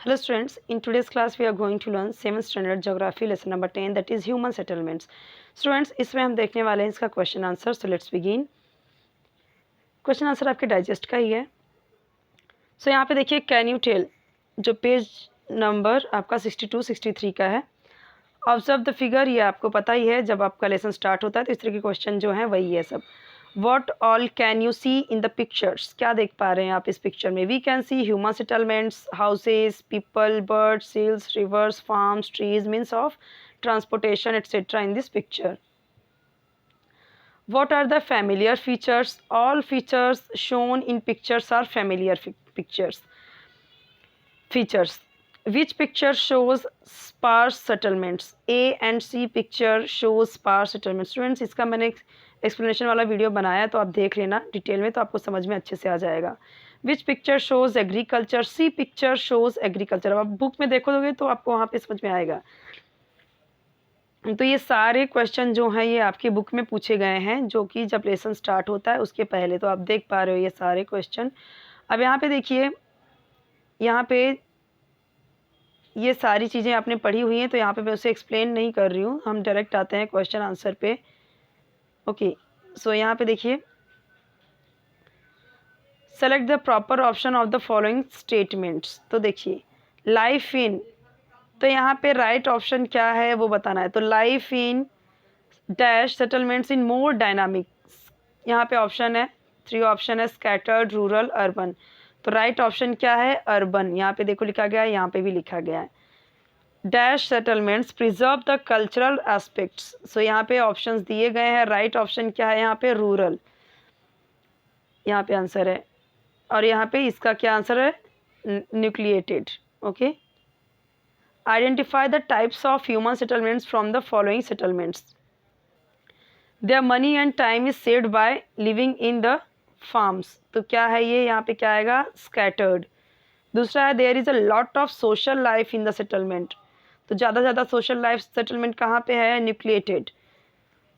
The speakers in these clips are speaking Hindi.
Hello students, in today's class we are going to learn 7th standard geography lesson number 10 that is human settlements. Students इसमें हम देखने वाले हैं इसका question answer. So let's begin. Question answer आपके डाइजेस्ट का ही है. सो यहाँ पे देखिए कैन यू टेल, जो पेज नंबर आपका 62 63 का है. ऑब्जर्व द फिगर, ये आपको पता ही है, जब आपका लेसन स्टार्ट होता है तो इस तरह के क्वेश्चन जो हैं वही है सब. What all can you see in the pictures, क्या देख पा रहे हैं आप इस पिक्चर में. We can see human settlements, houses, people, birds, seals, rivers, farms, trees, means of transportation etcetera in this picture. What are the familiar features? All features shown in pictures are familiar features. Which picture shows sparse settlements? A and C picture shows sparse settlements. Students, इसका मैंने एक्सप्लेनेशन वाला वीडियो बनाया तो आप देख लेना डिटेल में, तो आपको समझ में अच्छे से आ जाएगा. Which picture shows agriculture? C picture shows agriculture. अब आप बुक में देखोगे तो आपको वहाँ पे समझ में आएगा. तो ये सारे क्वेश्चन जो हैं ये आपकी बुक में पूछे गए हैं, जो कि जब लेसन स्टार्ट होता है उसके पहले. तो आप देख पा रहे हो ये सारे क्वेश्चन. अब यहाँ पे देखिए, यहाँ पे ये सारी चीज़ें आपने पढ़ी हुई हैं, तो यहाँ पे मैं उसे एक्सप्लेन नहीं कर रही हूँ. हम डायरेक्ट आते हैं क्वेश्चन आंसर पे. ओके, सो यहाँ पे देखिए, select the proper option of the following statements. तो देखिए लाइफ इन, तो यहाँ पे राइट ऑप्शन क्या है वो बताना है. तो life in dash settlements in more dynamics, यहाँ पे ऑप्शन है 3 ऑप्शन है, स्कैटर्ड, रूरल, अर्बन. तो राइट ऑप्शन क्या है, अर्बन. यहाँ पे देखो लिखा गया है, यहाँ पे भी लिखा गया है. Dash settlements preserve the cultural aspects. So यहाँ पे ऑप्शंस दिए गए हैं. राइट ऑप्शन क्या है यहाँ पे, रूरल. यहाँ पे आंसर है. और यहाँ पे इसका क्या आंसर है, nucleated. Okay. Identify the types of human settlements from the following settlements. Their money and time is saved by living in the farms. तो क्या है ये, यहाँ पे क्या आएगा, scattered. दूसरा है there is a lot of social life in the settlement. तो ज़्यादा social life settlement कहाँ पे है, nucleated.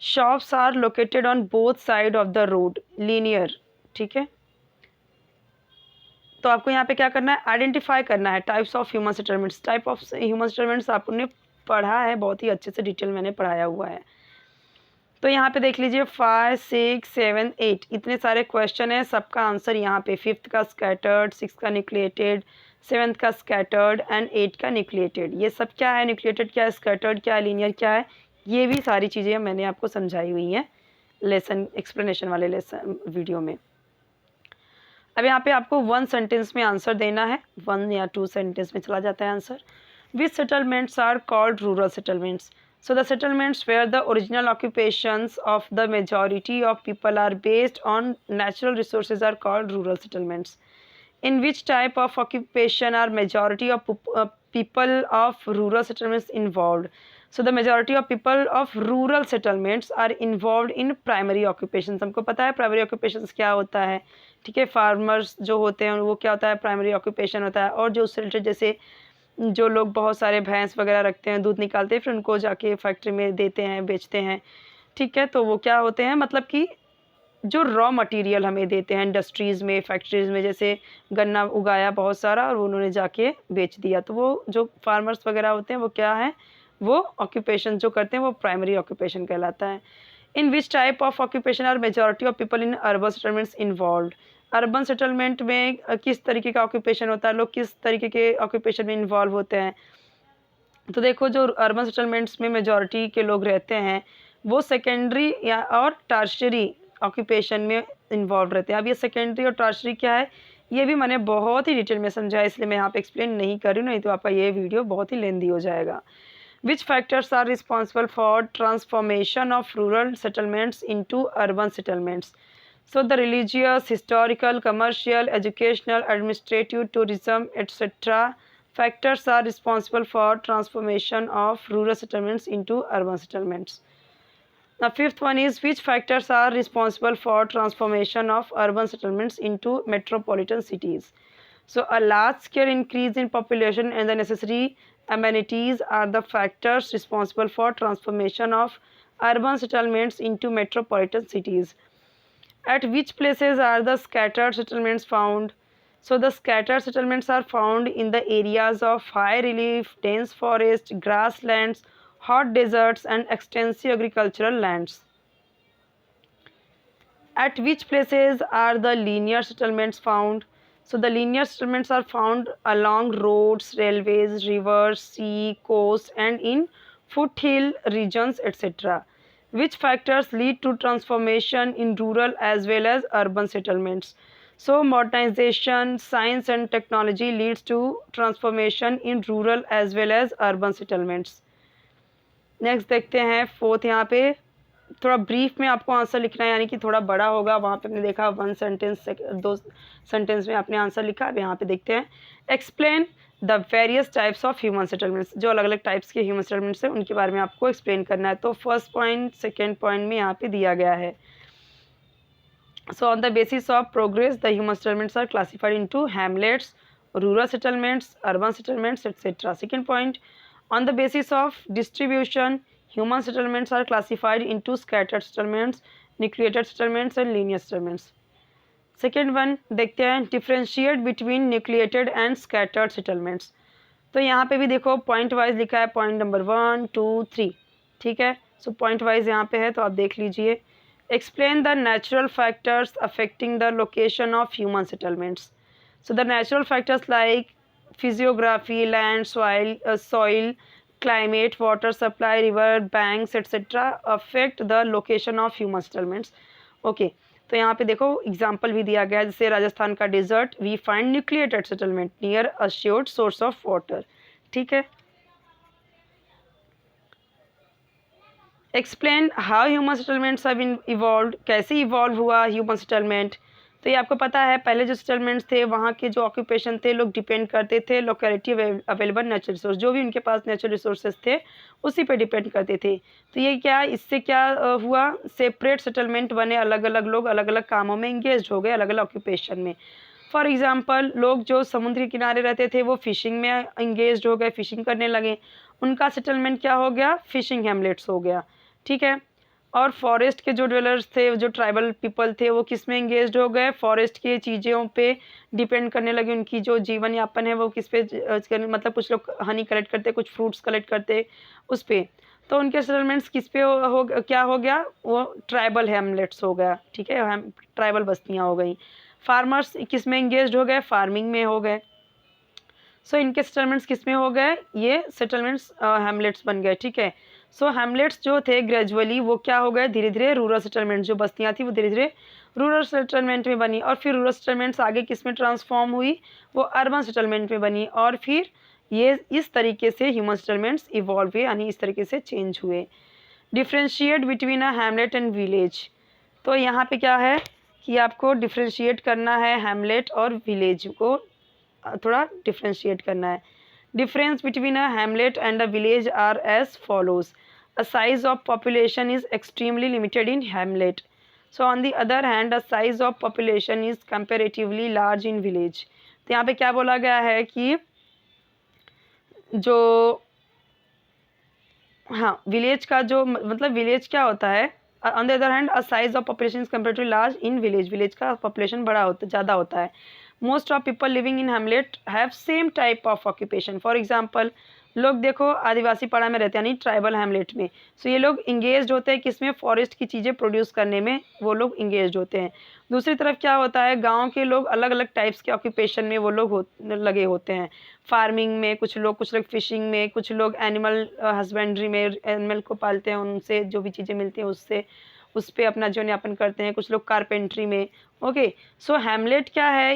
Shops are located on both side of the road, linear. ठीक है. तो आपको यहाँ पे क्या करना है, आइडेंटिफाई करना है types of human settlements. Type of human settlements आपने पढ़ा है, बहुत ही अच्छे से डिटेल मैंने पढ़ाया हुआ है. तो यहाँ पे देख लीजिए 5 6 7 8 इतने सारे क्वेश्चन है. सबका आंसर यहाँ पे 5th का स्कैटर्ड, 6th का न्यूक्लिएटेड, 7th का स्कैटर्ड एंड 8 का न्यूक्लिएटेड. ये सब क्या है, न्यूक्लिएटेड क्या है, स्कैटर्ड क्या है, लीनियर क्या है, ये भी सारी चीज़ें मैंने आपको समझाई हुई हैं लेसन एक्सप्लेनेशन वाले लेसन वीडियो में. अब यहाँ पे आपको 1 सेंटेंस में आंसर देना है, 1 या 2 सेंटेंस में चला जाता है answer. Which settlements are called rural settlements. So the settlements where the original occupations of the majority of people are based on natural resources are called rural settlements. In which type of occupation are majority of people of rural settlements involved? So the majority of people of rural settlements are involved in primary occupations. हमको पता है प्राइमरी ऑक्यूपेशंस क्या होता है, ठीक है. फार्मर्स जो होते हैं वो क्या होता है, प्राइमरी ऑक्यूपेशन होता है. और जो उससे रिलेटेड जैसे जो लोग बहुत सारे भैंस वगैरह रखते हैं, दूध निकालते हैं, फिर उनको जाके फैक्ट्री में देते हैं, बेचते हैं, ठीक है. तो वो क्या होते हैं, मतलब कि जो रॉ मटेरियल हमें देते हैं इंडस्ट्रीज़ में, फैक्ट्रीज़ में, जैसे गन्ना उगाया बहुत सारा और उन्होंने जाके बेच दिया, तो वो जो फार्मर्स वगैरह होते हैं वो क्या है, वो ऑक्यूपेशन जो करते हैं वो प्राइमरी ऑक्यूपेशन कहलाता है. In which type of occupation are majority of people in urban settlements involve. Urban settlement में किस तरीके का ऑक्यूपेशन होता है, लोग किस तरीके के ऑक्यूपेशन में इन्वॉल्व होते हैं. तो देखो जो अर्बन सेटलमेंट्स में मेजॉरिटी के लोग रहते हैं वो सेकेंडरी या और टर्शियरी ऑक्यूपेशन में इन्वॉल्व रहते हैं. अब ये सेकेंडरी और टर्शियरी क्या है ये भी मैंने बहुत ही डिटेल में समझाया, इसलिए मैं यहाँ पे एक्सप्लेन नहीं कर रही हूँ, नहीं तो आपका ये वीडियो बहुत ही लेंदी हो जाएगा. Which factors are responsible for transformation of rural settlements into urban settlements. So the religious, historical, commercial, educational, administrative, tourism etcetera factors are responsible for transformation of rural settlements into urban settlements. The 5th one is which factors are responsible for transformation of urban settlements into metropolitan cities. So a large scale increase in population and the necessary amenities are the factors responsible for transformation of urban settlements into metropolitan cities. At which places are the scattered settlements found? So the scattered settlements are found in the areas of high relief, dense forest, grasslands, hot deserts and extensive agricultural lands. At which places are the linear settlements found? So the linear settlements are found along roads, railways, rivers, sea, coast and in foothill regions, etc. Which factors lead to transformation in rural as well as urban settlements? So modernization, science and technology leads to transformation in rural as well as urban settlements. Next देखते हैं फोर्थ, यहाँ पे थोड़ा ब्रीफ में आपको आंसर लिखना है, यानी कि थोड़ा बड़ा होगा। वहाँ पे आपने देखा वन सेंटेंस, दो सेंटेंस में आपने आंसर लिखा। अब यहाँ पे देखते हैं, explain the various types of human settlements. जो अलग अलग टाइप्स के ह्यूमन सेटलमेंट्स हैं उनके बारे में आपको एक्सप्लेन करना है। तो फर्स्ट पॉइंट, सेकेंड पॉइंट में यहाँ पे दिया गया है। So on the basis of progress, the human settlements are classified into hamlets, rural settlements, urban settlements, etc. Second point, on the basis of distribution, human settlements are classified into scattered settlements, nucleated settlements and linear settlements. Second one देखते हैं, differentiate between nucleated and scattered settlements. तो यहाँ पे भी देखो पॉइंट वाइज लिखा है, पॉइंट नंबर 1, 2, 3, ठीक है। सो पॉइंट वाइज यहाँ पे है तो आप देख लीजिए। Explain the natural factors affecting the location of human settlements. So the natural factors like physiography, land, soil, climate, water supply, river banks, etc. affect the location of human settlements. Okay, तो यहाँ पे देखो एग्जाम्पल भी दिया गया है, जैसे राजस्थान का desert, we find nucleated settlement near assured source of water, ठीक है। Explain how human settlements have been evolved, कैसे इवॉल्व हुआ ह्यूमन सेटलमेंट। तो ये आपको पता है, पहले जो सेटलमेंट्स थे वहाँ के जो ऑक्यूपेशन थे, लोग डिपेंड करते थे लोकेलिटी अवेलेबल नेचुरल रिसोर्स, जो भी उनके पास नेचुरल रिसोर्सेज थे उसी पे डिपेंड करते थे। तो ये क्या, इससे क्या हुआ, सेपरेट सेटलमेंट बने, अलग अलग लोग अलग अलग कामों में इंगेज हो गए, अलग अलग ऑक्यूपेशन में। फॉर एग्जाम्पल, लोग जो समुद्री किनारे रहते थे वो फिशिंग में इंगेज हो गए, फिशिंग करने लगे, उनका सेटलमेंट क्या हो गया, फिशिंग हेमलेट्स हो गया, ठीक है। और फॉरेस्ट के जो ड्वेलर्स थे, जो ट्राइबल पीपल थे, वो किस में इंगेज हो गए, फॉरेस्ट की चीज़ों पे डिपेंड करने लगे, उनकी जो जीवन यापन है वो किस पे मतलब कुछ लोग हनी कलेक्ट करते, कुछ फ्रूट्स कलेक्ट करते उस पे। तो उनके सेटलमेंट्स किस पे क्या हो गया, वो ट्राइबल हेमलेट्स हो गया, ठीक है, ट्राइबल बस्तियाँ हो गई। फार्मर्स किस में इंगेज हो गए, फार्मिंग में हो गए। सो इनके सेटलमेंट्स किस में हो गए, ये सेटलमेंट्स हेमलेट्स बन गए, ठीक है। सो हेमलेट्स जो थे ग्रेजुअली वो क्या हो गए, धीरे धीरे रूरल सेटलमेंट, जो बस्तियाँ थी वो धीरे धीरे रूरल सेटलमेंट में बनी, और फिर रूरल सेटलमेंट्स आगे किस में ट्रांसफॉर्म हुई, वो अर्बन सेटलमेंट में बनी, और फिर ये इस तरीके से ह्यूमन सेटलमेंट्स इवॉल्व हुए, यानी इस तरीके से चेंज हुए। Differentiate between a hamlet and village. तो यहाँ पे क्या है कि आपको डिफ्रेंशिएट करना है हैमलेट और विलेज को, थोड़ा डिफ्रेंशिएट करना है। Difference between a hamlet and a village are as follows. A size of population is extremely limited in hamlet. So on the other hand, a size of population is comparatively large in village. तो यहाँ पे क्या बोला गया है कि जो, हाँ, विलेज का जो मतलब विलेज क्या होता है, on the other hand a size of population is comparatively large in village, village का पॉपुलेशन बड़ा होता, ज़्यादा होता है। Most of people living in Hamlet have same type of occupation. For example, लोग देखो आदिवासी पाड़ा में रहते हैं, यानी ट्राइबल हैमलेट में, सो ये लोग इंगेज होते हैं किसमें, फॉरेस्ट की चीज़ें प्रोड्यूस करने में वो लोग इंगेज होते हैं। दूसरी तरफ क्या होता है, गांव के लोग अलग अलग टाइप्स के ऑक्यूपेशन में वो लोग लगे होते हैं, फार्मिंग में कुछ लोग फिशिंग में, कुछ लोग एनिमल हस्बेंड्री में, एनिमल को पालते हैं, उनसे जो भी चीज़ें मिलती हैं उससे उस पर अपना जीवन यापन करते हैं, कुछ लोग कारपेंट्री में। ओके, सो हैमलेट क्या है,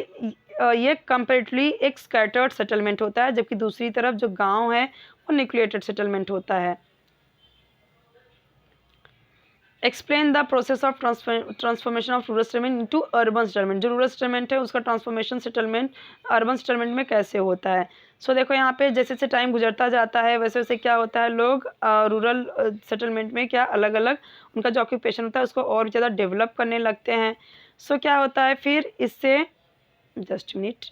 ये कंपेरेटिवली एक स्कैटर्ड सेटलमेंट होता है, जबकि दूसरी तरफ जो गांव है वो न्यूक्लिएटेड सेटलमेंट होता है। Explain the process of transformation of rural settlement into urban settlement. जो रूरल सेटलमेंट है उसका ट्रांसफॉर्मेशन सेटलमेंट अर्बन सेटलमेंट में कैसे होता है। सो देखो यहाँ पे जैसे जैसे टाइम गुजरता जाता है वैसे वैसे क्या होता है, लोग रूरल सेटलमेंट में क्या अलग अलग उनका जो ऑक्यूपेशन होता है उसको और ज़्यादा डेवलप करने लगते हैं। सो क्या होता है फिर इससे, जस्ट मिनट,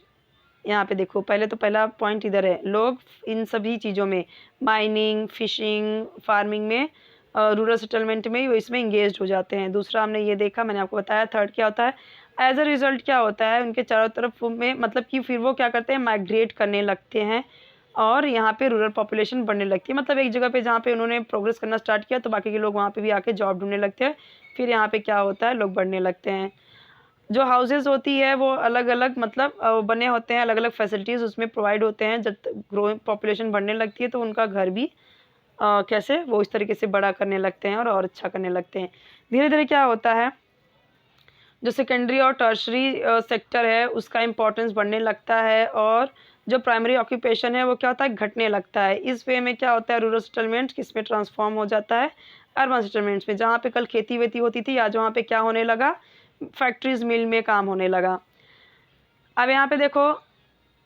यहाँ पे देखो पहले तो पहला पॉइंट इधर है, लोग इन सभी चीज़ों में माइनिंग, फिशिंग, फार्मिंग में, रूरल सेटलमेंट में वो इसमें इंगेज हो जाते हैं। दूसरा हमने ये देखा, मैंने आपको बताया, थर्ड क्या होता है, एज अ रिजल्ट क्या होता है, उनके चारों तरफ में मतलब कि फिर वो क्या करते हैं, माइग्रेट करने लगते हैं और यहाँ पे रूरल पॉपुलेशन बढ़ने लगती है। मतलब एक जगह पे जहाँ पे उन्होंने प्रोग्रेस करना स्टार्ट किया तो बाकी के लोग वहाँ पे भी आके जॉब ढूंढने लगते हैं, फिर यहाँ पे क्या होता है, लोग बढ़ने लगते हैं। जो हाउसेस होती है वो अलग अलग मतलब बने होते हैं, अलग अलग फैसिलिटीज़ उसमें प्रोवाइड होते हैं। जब ग्रोइंग पॉपुलेशन बढ़ने लगती है तो उनका घर भी कैसे वो इस तरीके से बड़ा करने लगते हैं और अच्छा करने लगते हैं। धीरे धीरे क्या होता है, जो सेकेंडरी और टर्शरी सेक्टर है उसका इम्पोर्टेंस बढ़ने लगता है और जो प्राइमरी ऑक्यूपेशन है वो क्या होता है, घटने लगता है। इस वे में क्या होता है, रूरल सेटलमेंट किस में ट्रांसफॉर्म हो जाता है, अर्बन सेटलमेंट्स में। जहाँ पे कल खेती वेती होती थी आज वहाँ पे क्या होने लगा, फैक्ट्रीज मिल में काम होने लगा। अब यहाँ पे देखो,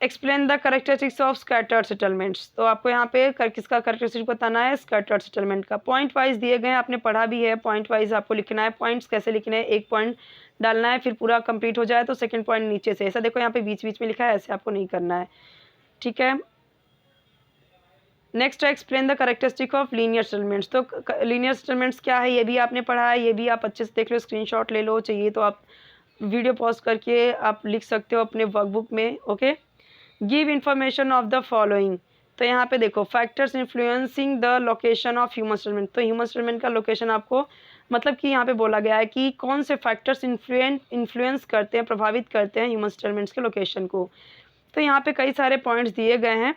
explain the characteristics of scattered settlements. तो आपको यहाँ पे किसका करेक्टरिस्टिक बताना है, स्कैटर्ड सेटलमेंट का। पॉइंट वाइज दिए गए हैं, आपने पढ़ा भी है, पॉइंट वाइज आपको लिखना है। पॉइंट्स कैसे लिखने हैं, एक पॉइंट डालना है, फिर पूरा कंप्लीट हो जाए तो सेकंड पॉइंट नीचे से। ऐसा देखो यहाँ पे बीच बीच में लिखा है, ऐसे आपको नहीं करना है, ठीक है। नेक्स्ट है explain the characteristic of linear settlements. तो लीनियर सेटलमेंट्स क्या है ये भी आपने पढ़ा है, ये भी आप अच्छे से देख लो, स्क्रीनशॉट ले लो, चाहिए तो आप वीडियो पॉज करके आप लिख सकते हो अपने वर्कबुक में, okay. Give information of the following. तो यहाँ पे देखो, factors influencing the location of human settlement. तो ह्यूमन सेटलमेंट का लोकेशन आपको मतलब कि यहाँ पे बोला गया है कि कौन से फैक्टर्स इन्फ्लुएंस करते हैं, प्रभावित करते हैं ह्यूमन सेटलमेंट्स के लोकेशन को। तो यहाँ पे कई सारे पॉइंट्स दिए गए हैं,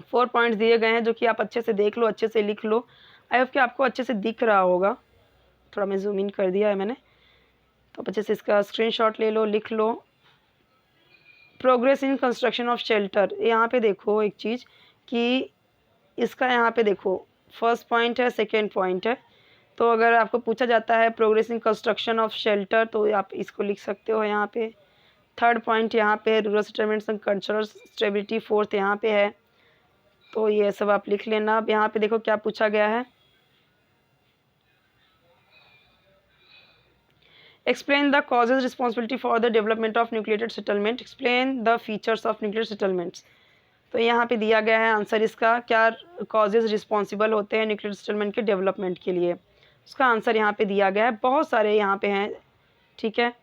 4 पॉइंट्स दिए गए हैं जो कि आप अच्छे से देख लो, अच्छे से लिख लो। आई होप कि आपको अच्छे से दिख रहा होगा, थोड़ा मैं जूम इन कर दिया है मैंने, तो अच्छे से इसका स्क्रीनशॉट ले लो, लिख लो। Progress in construction of shelter, यहाँ पे देखो एक चीज़ कि इसका यहाँ पे देखो फर्स्ट पॉइंट है, सेकेंड पॉइंट है। तो अगर आपको पूछा जाता है progress in construction of shelter तो आप इसको लिख सकते हो यहाँ पे। थर्ड पॉइंट यहाँ पे rural settlements and cultural stability, fourth यहाँ पे है। तो ये सब आप लिख लेना। अब यहाँ पे देखो क्या पूछा गया है, explain the causes responsibility for the development of nucleated settlement, explain the features of nucleated settlements. तो यहाँ पे दिया गया है आंसर इसका, क्या कॉजेज रिस्पॉन्सिबल होते हैं न्यूक्लिएटेड सेटलमेंट के डेवलपमेंट के लिए। उसका आंसर यहाँ पे दिया गया है, बहुत सारे यहाँ पे हैं, ठीक है।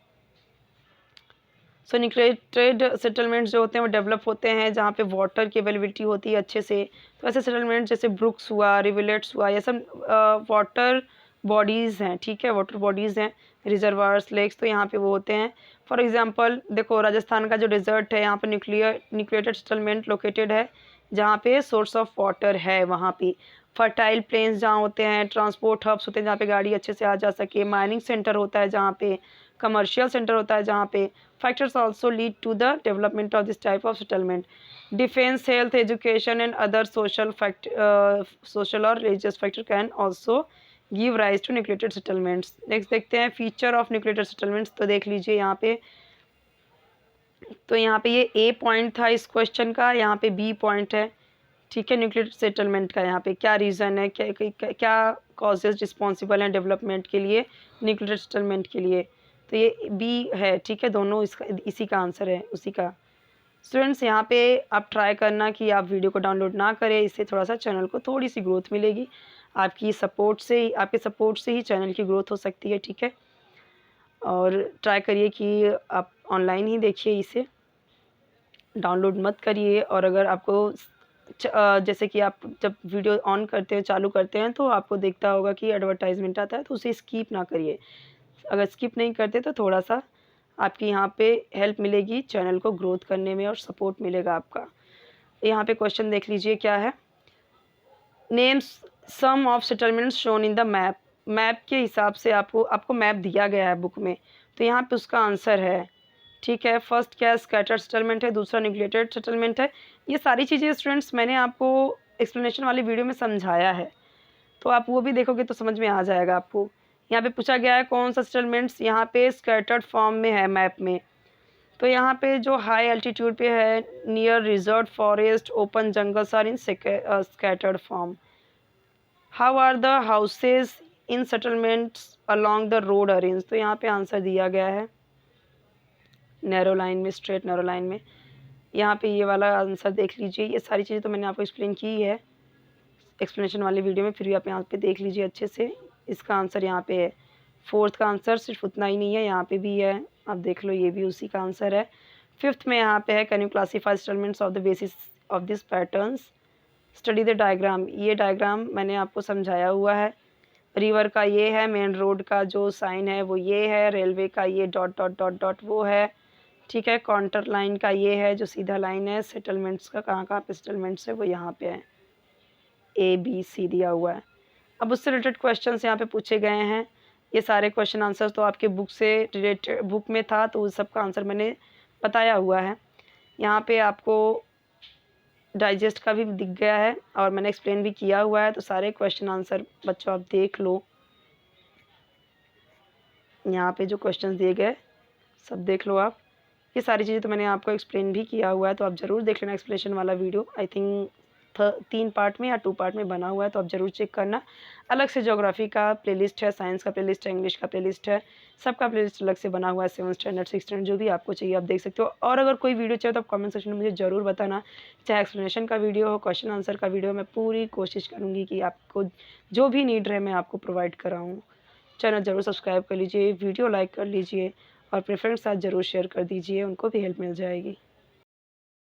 सो न्यूक्लिएटेड सेटलमेंट्स जो होते हैं वो डेवलप होते हैं जहाँ पे वाटर की अवेलेबिलिटी होती है अच्छे से। तो ऐसे सेटलमेंट जैसे ब्रुक्स हुआ, रिवलेट्स हुआ, ये सब वाटर बॉडीज़ हैं, ठीक है, वाटर बॉडीज़ हैं, रिजर्वायर्स, लेक्स, तो यहाँ पे वो होते हैं। फॉर एग्जांपल देखो राजस्थान का जो डिज़र्ट है यहाँ पे न्यूक्लिएटेड सेटलमेंट लोकेटेड है जहाँ पे सोर्स ऑफ वाटर है। वहाँ पे फर्टाइल प्लेन्स जहाँ होते हैं, ट्रांसपोर्ट हब्स होते हैं जहाँ पे गाड़ी अच्छे से आ जा सके, माइनिंग सेंटर होता है जहाँ पे, कमर्शियल सेंटर होता है जहाँ पे। Factors also lead to the development of this type of settlement. Defence, health, education and other social और religious factor can also give rise to nucleated settlements. Next देखते हैं फीचर ऑफ न्यूक्लिएटेड सेटलमेंट्स। तो देख लीजिए यहाँ पे, तो यहाँ पे ये ए पॉइंट था इस क्वेश्चन का, यहाँ पे बी पॉइंट है, ठीक है। न्यूक्लिएटेड सेटलमेंट का यहाँ पे क्या रीज़न है, क्या कॉजेज रिस्पॉन्सिबल हैं डेवलपमेंट के लिए, न्यूक्लिएटेड सेटलमेंट के लिए। तो ये बी है, ठीक है, दोनों इसका इसी का आंसर है, उसी का। स्टूडेंट्स यहाँ पे आप ट्राई करना कि आप वीडियो को डाउनलोड ना करें, इससे थोड़ा सा चैनल को थोड़ी सी ग्रोथ मिलेगी। आपकी सपोर्ट से ही, आपके सपोर्ट से ही चैनल की ग्रोथ हो सकती है, ठीक है। और ट्राई करिए कि आप ऑनलाइन ही देखिए, इसे डाउनलोड मत करिए। और अगर आपको जैसे कि आप जब वीडियो ऑन करते हैं, चालू करते हैं, तो आपको दिखता होगा कि एडवर्टाइजमेंट आता है, तो उसे स्किप ना करिए। अगर स्किप नहीं करते तो थोड़ा सा आपकी यहाँ पे हेल्प मिलेगी चैनल को ग्रोथ करने में और सपोर्ट मिलेगा आपका। यहाँ पे क्वेश्चन देख लीजिए क्या है, names some of settlements shown in the map. Map के हिसाब से आपको मैप दिया गया है बुक में, तो यहाँ पे उसका आंसर है, ठीक है। फर्स्ट क्या स्कैटर्ड सेटलमेंट है, दूसरा न्यूक्लिएटेड सेटलमेंट है। ये सारी चीज़ें स्टूडेंट्स मैंने आपको एक्सप्लेनेशन वाली वीडियो में समझाया है, तो आप वो भी देखोगे तो समझ में आ जाएगा आपको। यहाँ पे पूछा गया है कौन सा सेटलमेंट्स यहाँ पे स्कैटर्ड फॉर्म में है मैप में। तो यहाँ पे जो हाई एल्टीट्यूड पे है, near reserve forest, open jungles are in scattered form. How are the houses in settlements along the road arrange. तो यहाँ पे आंसर दिया गया है नैरो लाइन में, स्ट्रेट नैरो लाइन में। यहाँ पे ये वाला आंसर देख लीजिए। ये सारी चीज़ें तो मैंने आपको एक्सप्लेन की है एक्सप्लेनेशन वाली वीडियो में, फिर भी आप यहाँ पे देख लीजिए अच्छे से। इसका आंसर यहाँ पे है, फोर्थ का आंसर सिर्फ उतना ही नहीं है, यहाँ पे भी है, आप देख लो, ये भी उसी का आंसर है। 5th में यहाँ पे है can you classify settlements of the basis of this patterns, study the diagram. ये डायग्राम मैंने आपको समझाया हुआ है। रिवर का ये है, मेन रोड का जो साइन है वो ये है, रेलवे का ये डॉट डॉट डॉट डॉट वो है, ठीक है। काउंटर लाइन का ये है जो सीधा लाइन है। सेटलमेंट्स का कहाँ कहाँ पे सेटलमेंट्स है वो यहाँ पे है, ABC दिया हुआ है। अब उससे रिलेटेड क्वेश्चंस यहाँ पे पूछे गए हैं। ये सारे क्वेश्चन आंसर तो आपके बुक से रिलेटेड बुक में था, तो उस सब का आंसर मैंने बताया हुआ है। यहाँ पे आपको डाइजेस्ट का भी दिख गया है और मैंने एक्सप्लेन भी किया हुआ है। तो सारे क्वेश्चन आंसर बच्चों आप देख लो, यहाँ पे जो क्वेश्चन दिए गए सब देख लो आप। ये सारी चीज़ें तो मैंने आपको एक्सप्लेन भी किया हुआ है, तो आप ज़रूर देख लेना एक्सप्लेनेशन वाला वीडियो। आई थिंक 3 पार्ट में या 2 पार्ट में बना हुआ है, तो आप ज़रूर चेक करना। अलग से ज्योग्राफी का प्लेलिस्ट है, साइंस का प्लेलिस्ट है, इंग्लिश का प्लेलिस्ट है, सबका प्लेलिस्ट अलग से बना हुआ है। 7th स्टैंडर्ड 6th स्टैंडर्ड जो भी आपको चाहिए आप देख सकते हो। और अगर कोई वीडियो चाहिए तो आप कमेंट सेक्शन में मुझे ज़रूर बताना, चाहे एक्सप्लेनेशन का वीडियो हो, क्वेश्चन आंसर का वीडियो। मैं पूरी कोशिश करूँगी कि आपको जो भी नीड रहे मैं आपको प्रोवाइड कराऊँ। चैनल ज़रूर सब्सक्राइब कर लीजिए, वीडियो लाइक कर लीजिए और अपने फ्रेंड्स के साथ ज़रूर शेयर कर दीजिए, उनको भी हेल्प मिल जाएगी।